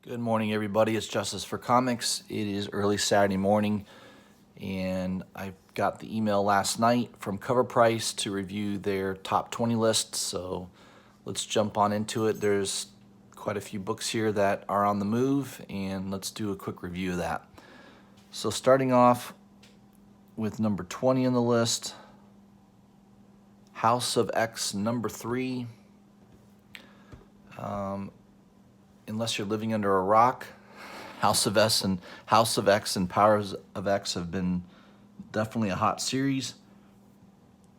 Good morning, everybody. It's Justice for Comics. It is early Saturday morning, and I got the email last night from CovrPrice to review their top 20 list. So let's jump on into it. There's quite a few books here that are on the move, and let's do a quick review of that. So starting off with number 20 on the list, House of X number 3. Unless you're living under a rock, House of X and Powers of X have been definitely a hot series.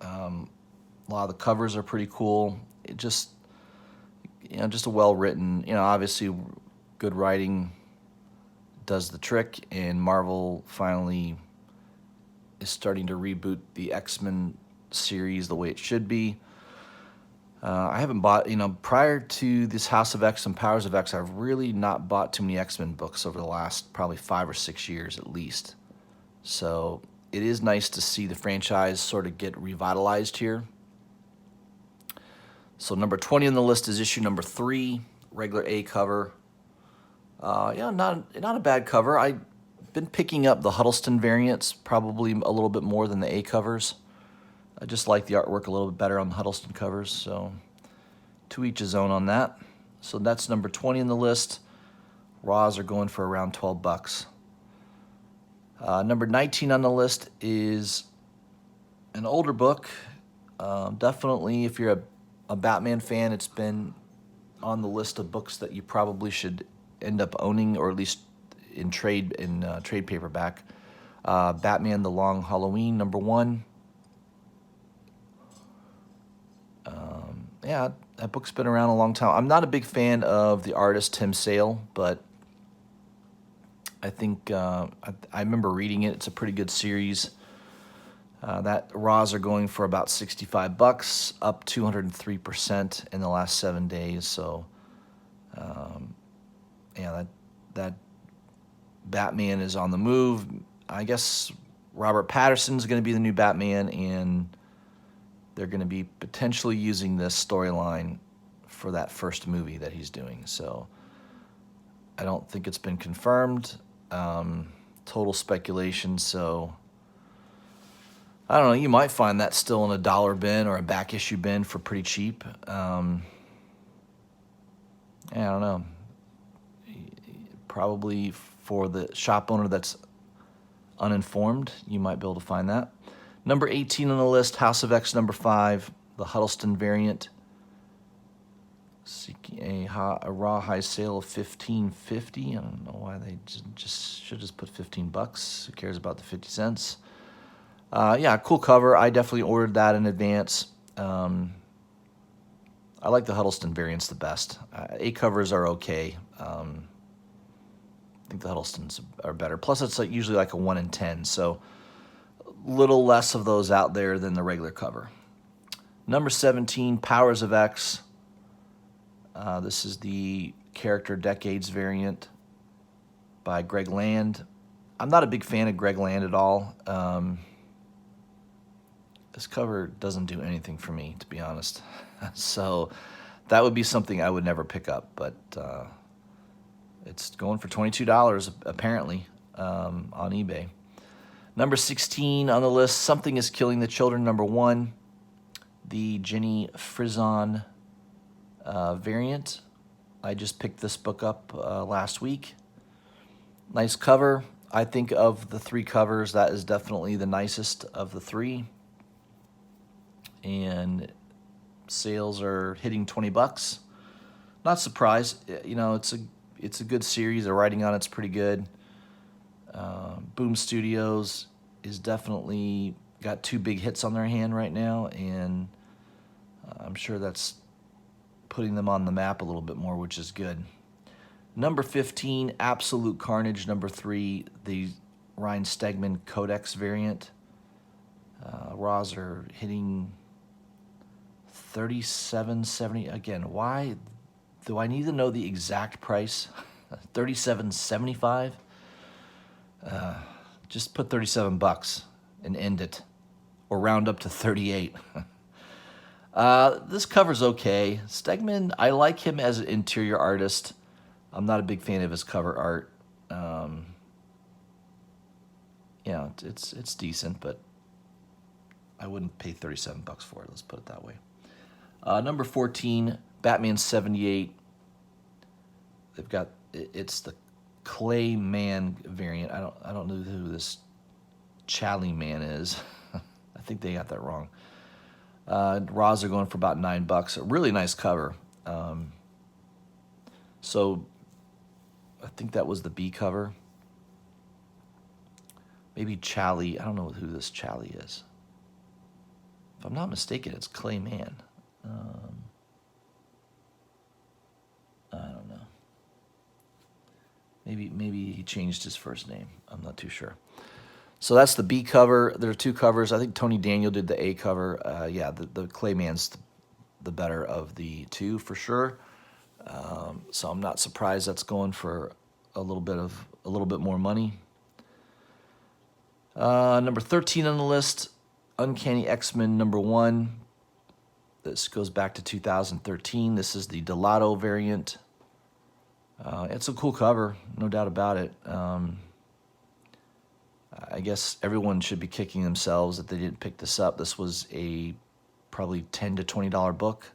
A lot of the covers are pretty cool. It just a well-written, obviously good writing does the trick, and Marvel finally is starting to reboot the X-Men series the way it should be. I haven't bought, prior to this House of X and Powers of X, I've really not bought too many X-Men books over the last probably 5 or 6 years at least. So it is nice to see the franchise sort of get revitalized here. So number 20 on the list is issue number 3, regular A cover. Not a bad cover. I've been picking up the Huddleston variants probably a little bit more than the A covers. I just like the artwork a little bit better on the Huddleston covers, so to each his own on that. So that's number 20 on the list. Raws are going for around 12 bucks. Number 19 on the list is an older book. Definitely, if you're a Batman fan, it's been on the list of books that you probably should end up owning, or at least in trade paperback. Batman: The Long Halloween, number 1. That book's been around a long time. I'm not a big fan of the artist Tim Sale, but I think I remember reading it. It's a pretty good series. That Raws are going for about 65 bucks, up 203% in the last 7 days. So, that Batman is on the move. I guess Robert Pattinson's going to be the new Batman, and they're going to be potentially using this storyline for that first movie that he's doing. So I don't think it's been confirmed. Total speculation. So I don't know. You might find that still in a dollar bin or a back issue bin for pretty cheap. I don't know. Probably for the shop owner that's uninformed, you might be able to find that. Number 18 on the list, House of X number 5, the Huddleston variant. Seeking a raw high sale of $15.50. I don't know why they should just put 15 bucks. Who cares about the 50 cents? Cool cover. I definitely ordered that in advance. I like the Huddleston variants the best. A covers are okay. I think the Huddlestons are better. Plus, it's usually like a 1 in 10, so little less of those out there than the regular cover. Number 17, Powers of X. This is the Character Decades variant by Greg Land. I'm not a big fan of Greg Land at all. This cover doesn't do anything for me, to be honest. So that would be something I would never pick up, but it's going for $22 apparently on eBay. Number 16 on the list, Something is Killing the Children, number 1, the Jenny Frison variant. I just picked this book up last week. Nice cover. I think of the 3 covers, that is definitely the nicest of the 3. And sales are hitting 20 bucks. Not surprised. It's a good series. The writing on it's pretty good. Boom Studios is definitely got 2 big hits on their hand right now, and I'm sure that's putting them on the map a little bit more, which is good. Number 15, Absolute Carnage, number 3, the Ryan Stegman Codex variant. Raws are hitting $37.70. Again, why do I need to know the exact price? $37.75. Just put 37 bucks and end it, or round up to 38. This cover's okay. Stegman, I like him as an interior artist. I'm not a big fan of his cover art. Yeah, it's decent, but I wouldn't pay 37 bucks for it. Let's put it that way. Number 14, Batman 78. They've got it's the Clay Man variant. I don't know who this Chally Man is. I think they got that wrong. Raws are going for about $9. A really nice cover. So I think that was the B cover. Maybe Chally. I don't know who this Chally is. If I'm not mistaken, it's Clay Man. I don't know. Maybe he changed his first name. I'm not too sure. So that's the B cover. There are two covers. I think Tony Daniel did the A cover. Yeah, the Clayman's the better of the two for sure. So I'm not surprised that's going for a little bit more money. Number 13 on the list, Uncanny X-Men #1. This goes back to 2013. This is the Delato variant. It's a cool cover, no doubt about it. I guess everyone should be kicking themselves that they didn't pick this up. This was a probably $10 to $20 book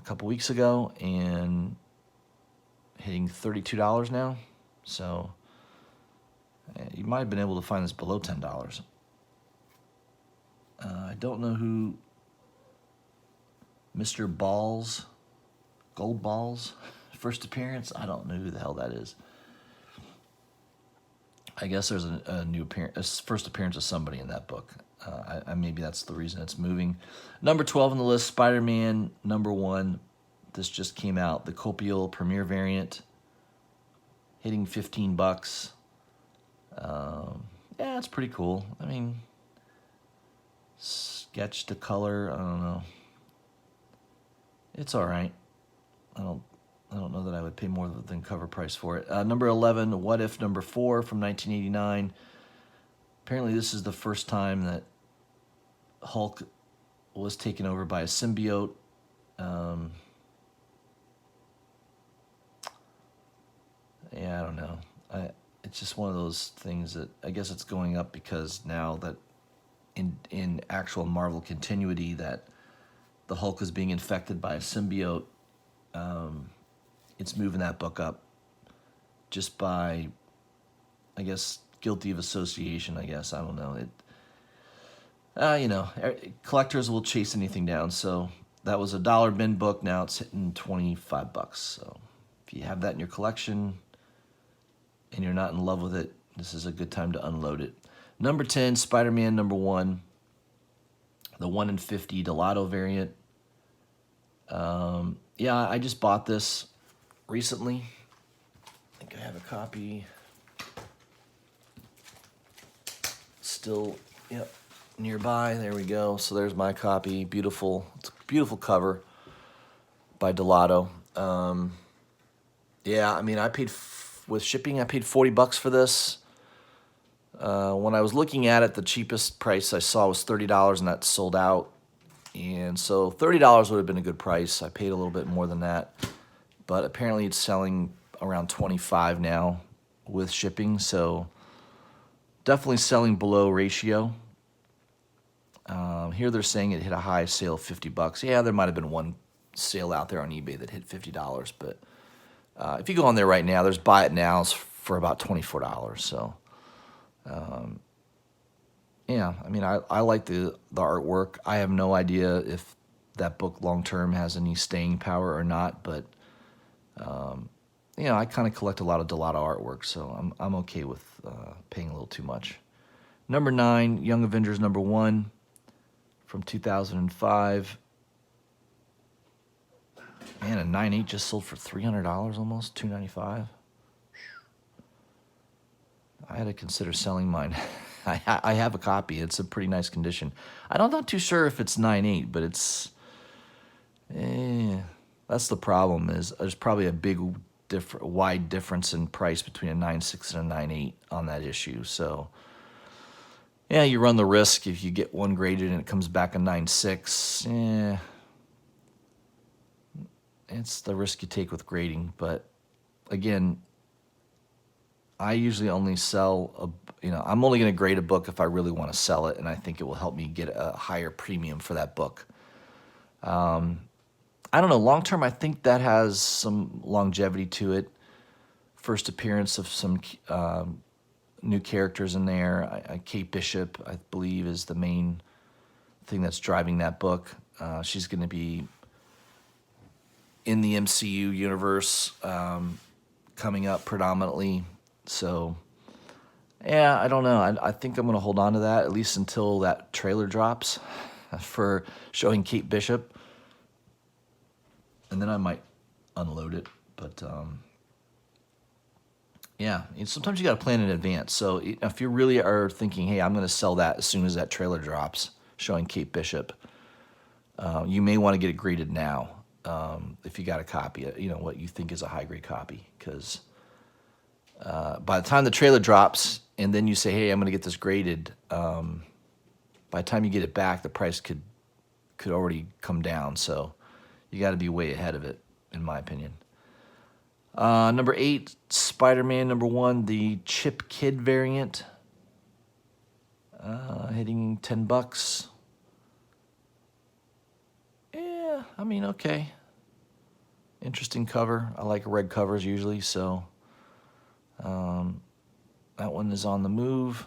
a couple weeks ago and hitting $32 now. So you might have been able to find this below $10. I don't know who Mr. Balls, Gold Balls, first appearance. I don't know who the hell that is. I guess there's a new appearance, first appearance of somebody in that book. Maybe that's the reason it's moving. Number 12 on the list, Spider-Man #1. This just came out, the Copial Premiere variant, hitting $15. Yeah, it's pretty cool. I mean, sketch to color, I don't know. It's all right. I don't know that I would pay more than cover price for it. Number 11, What If #4 from 1989. Apparently this is the first time that Hulk was taken over by a symbiote. Yeah, I don't know. It's just one of those things that I guess it's going up because now that in actual Marvel continuity that the Hulk is being infected by a symbiote, it's moving that book up just by, I guess, guilty of association, I guess. I don't know. Collectors will chase anything down. So that was a $1 bin book. Now it's hitting $25. So if you have that in your collection and you're not in love with it, this is a good time to unload it. Number 10, Spider-Man #1, the 1 in 50 Delato variant. Yeah, I just bought this recently. I think I have a copy still, yep, nearby. There we go. So there's my copy. Beautiful. It's a beautiful cover by Delato. Yeah, I mean, I paid with shipping. I paid $40 for this. When I was looking at it, the cheapest price I saw was $30, and that sold out. And so $30 would have been a good price. I paid a little bit more than that, but apparently it's selling around $25 now with shipping. So definitely selling below ratio. Here they're saying it hit a high sale of $50. Yeah, there might have been one sale out there on eBay that hit $50, but if you go on there right now, there's buy it nows for about $24. So, yeah, I mean, I like the artwork. I have no idea if that book long term has any staying power or not, but I kind of collect a lot of Delato artwork, so I'm okay with paying a little too much. Number 9, Young Avengers #1 from 2005. Man, a 9.8 just sold for $300 almost, $295. I had to consider selling mine. I have a copy. It's a pretty nice condition. I'm not too sure if it's 9.8, but it's... that's the problem, is there's probably a big, wide difference in price between a 9.6 and a 9.8 on that issue. So, yeah, you run the risk if you get one graded and it comes back a 9.6. It's the risk you take with grading, but again, I usually only sell I'm only going to grade a book if I really want to sell it, and I think it will help me get a higher premium for that book. I don't know. Long term, I think that has some longevity to it. First appearance of some new characters in there. Kate Bishop, I believe, is the main thing that's driving that book. She's going to be in the MCU universe coming up predominantly. So, yeah, I don't know. I think I'm going to hold on to that at least until that trailer drops for showing Kate Bishop. And then I might unload it. But, yeah, sometimes you got to plan in advance. So if you really are thinking, hey, I'm going to sell that as soon as that trailer drops showing Kate Bishop, you may want to get it graded now if you got a copy, what you think is a high-grade copy. Because by the time the trailer drops and then you say, hey, I'm going to get this graded, by the time you get it back, the price could already come down. So you got to be way ahead of it, in my opinion. Number 8, Spider-Man #1, the Chip Kid variant, hitting $10. Yeah, I mean, okay. Interesting cover. I like red covers usually, so that one is on the move.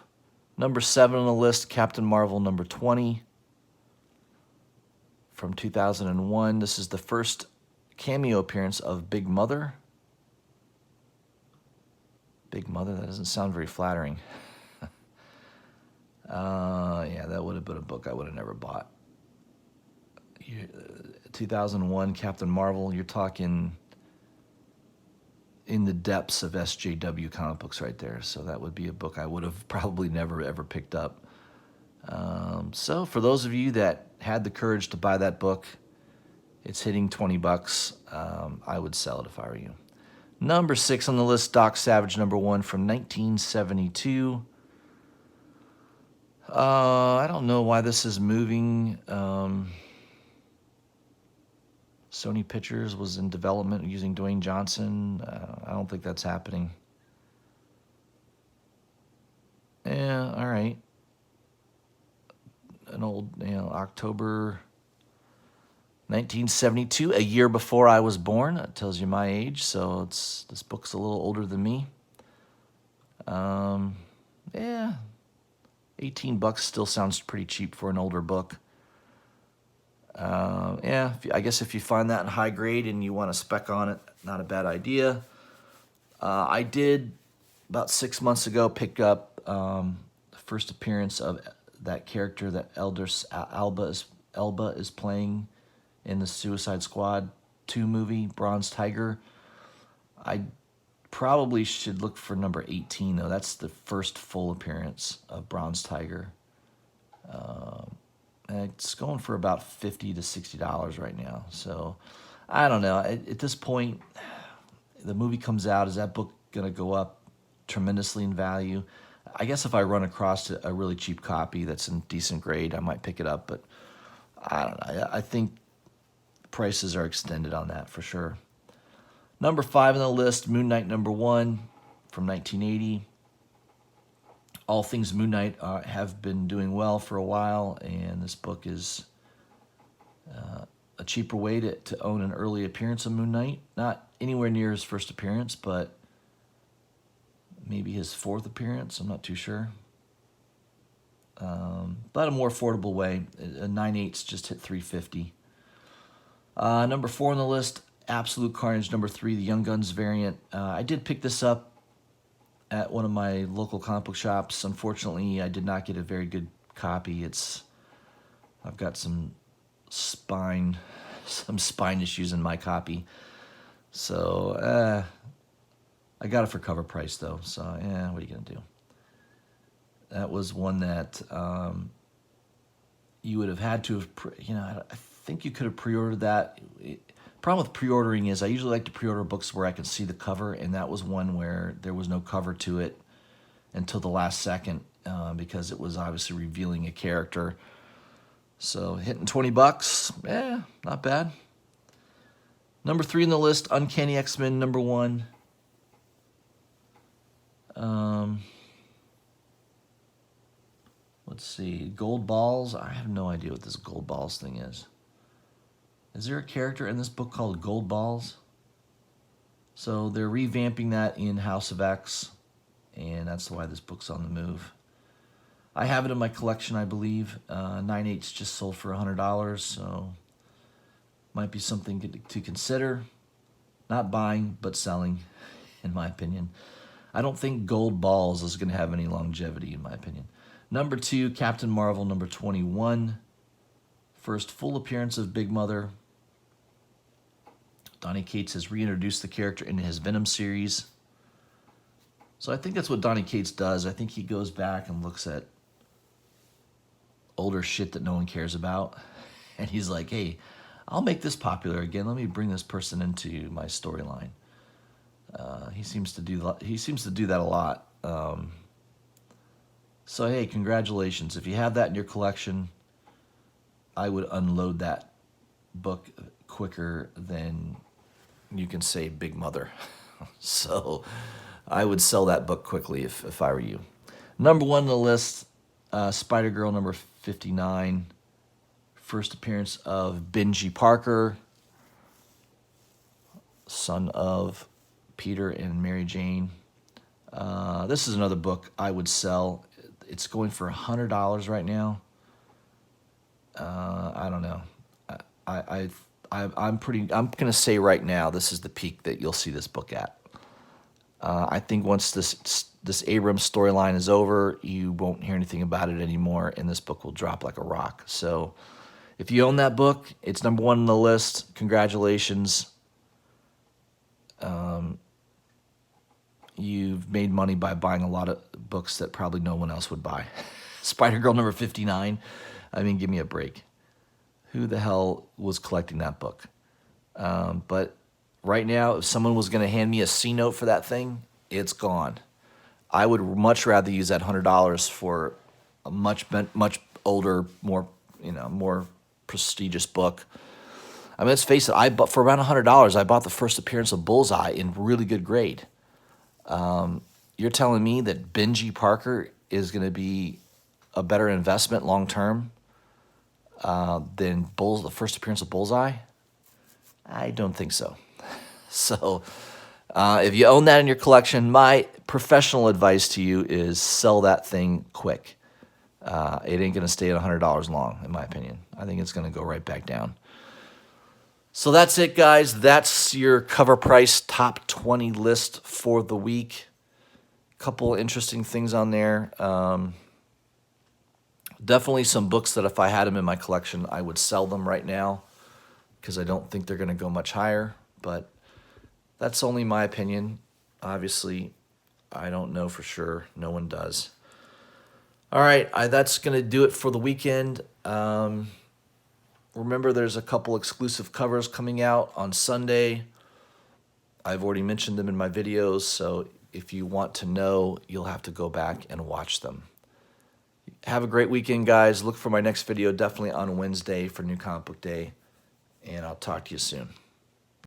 Number 7 on the list, Captain Marvel #20 from 2001. This is the first cameo appearance of Big Mother. Big Mother, that doesn't sound very flattering. Yeah, that would have been a book I would have never bought. 2001 Captain Marvel, you're talking in the depths of SJW comic books right there. So that would be a book I would have probably never ever picked up. So for those of you that had the courage to buy that book, it's hitting $20. I would sell it if I were you. Number 6 on the list, Doc Savage #1 from 1972. I don't know why this is moving. Sony Pictures was in development using Dwayne Johnson. I don't think that's happening. Yeah, all right. An old, October 1972, a year before I was born. That tells you my age. So this book's a little older than me. Yeah, $18 still sounds pretty cheap for an older book. Yeah, I guess if you find that in high grade and you want to spec on it, not a bad idea. I did, about 6 months ago, pick up the first appearance of that character that Elba is playing in the Suicide Squad 2 movie, Bronze Tiger. I probably should look for number 18, though. That's the first full appearance of Bronze Tiger. It's going for about $50 to $60 right now. So I don't know. At this point, the movie comes out. Is that book going to go up tremendously in value? I guess if I run across a really cheap copy that's in decent grade, I might pick it up. But I don't know. I think prices are extended on that for sure. Number 5 on the list, Moon Knight #1 from 1980. All things Moon Knight have been doing well for a while, and this book is a cheaper way to own an early appearance of Moon Knight. Not anywhere near his first appearance, but maybe his 4th appearance. I'm not too sure. But a more affordable way. A 9/8 just hit $350. Number 4 on the list, Absolute Carnage #3, the Young Guns variant. I did pick this up at one of my local comic book shops. Unfortunately, I did not get a very good copy. I've got some spine issues in my copy. So I got it for cover price though. So what are you gonna do? That was one that you would have had to have. I think you could have pre-ordered that. Problem with pre-ordering is I usually like to pre-order books where I can see the cover, and that was one where there was no cover to it until the last second because it was obviously revealing a character. So hitting $20, not bad. Number 3 on the list, Uncanny X-Men #1. Let's see. Gold Balls. I have no idea what this Gold Balls thing is. Is there a character in this book called Gold Balls? So they're revamping that in House of X, and that's why this book's on the move. I have it in my collection, I believe. 9/8 just sold for $100, so might be something to consider. Not buying, but selling, in my opinion. I don't think Gold Balls is going to have any longevity, in my opinion. Number 2, Captain Marvel, number 21. First full appearance of Big Mother. Donny Cates has reintroduced the character into his Venom series. So I think that's what Donny Cates does. I think he goes back and looks at older shit that no one cares about. And he's like, hey, I'll make this popular again. Let me bring this person into my storyline. He seems to do that a lot. So hey, congratulations. If you have that in your collection, I would unload that book quicker than you can say Big Mother. So I would sell that book quickly if I were you. Number 1 on the list, Spider-Girl number 59. First appearance of Benji Parker, son of Peter and Mary Jane. This is another book I would sell. It's going for $100 right now. I don't know. I'm gonna say right now this is the peak that you'll see this book at. I think once this Abrams storyline is over, you won't hear anything about it anymore, and this book will drop like a rock. So if you own that book, it's number 1 on the list. Congratulations. You've made money by buying a lot of books that probably no one else would buy. Spider-Girl number 59. I mean, give me a break. Who the hell was collecting that book? But right now, if someone was going to hand me a C-note for that thing, it's gone. I would much rather use that $100 for a much older, more prestigious book. I mean, let's face it. For around $100, I bought the first appearance of Bullseye in really good grade. You're telling me that Benji Parker is going to be a better investment long term than the first appearance of Bullseye? I don't think so. So if you own that in your collection, my professional advice to you is sell that thing quick. It ain't going to stay at $100 long, in my opinion. I think it's going to go right back down. So that's it, guys. That's your CovrPrice top 20 list for the week. Couple interesting things on there. Definitely some books that if I had them in my collection, I would sell them right now because I don't think they're going to go much higher. But that's only my opinion. Obviously, I don't know for sure. No one does. All right, that's going to do it for the weekend. Remember, there's a couple exclusive covers coming out on Sunday. I've already mentioned them in my videos, so if you want to know, you'll have to go back and watch them. Have a great weekend, guys. Look for my next video definitely on Wednesday for New Comic Book Day, and I'll talk to you soon.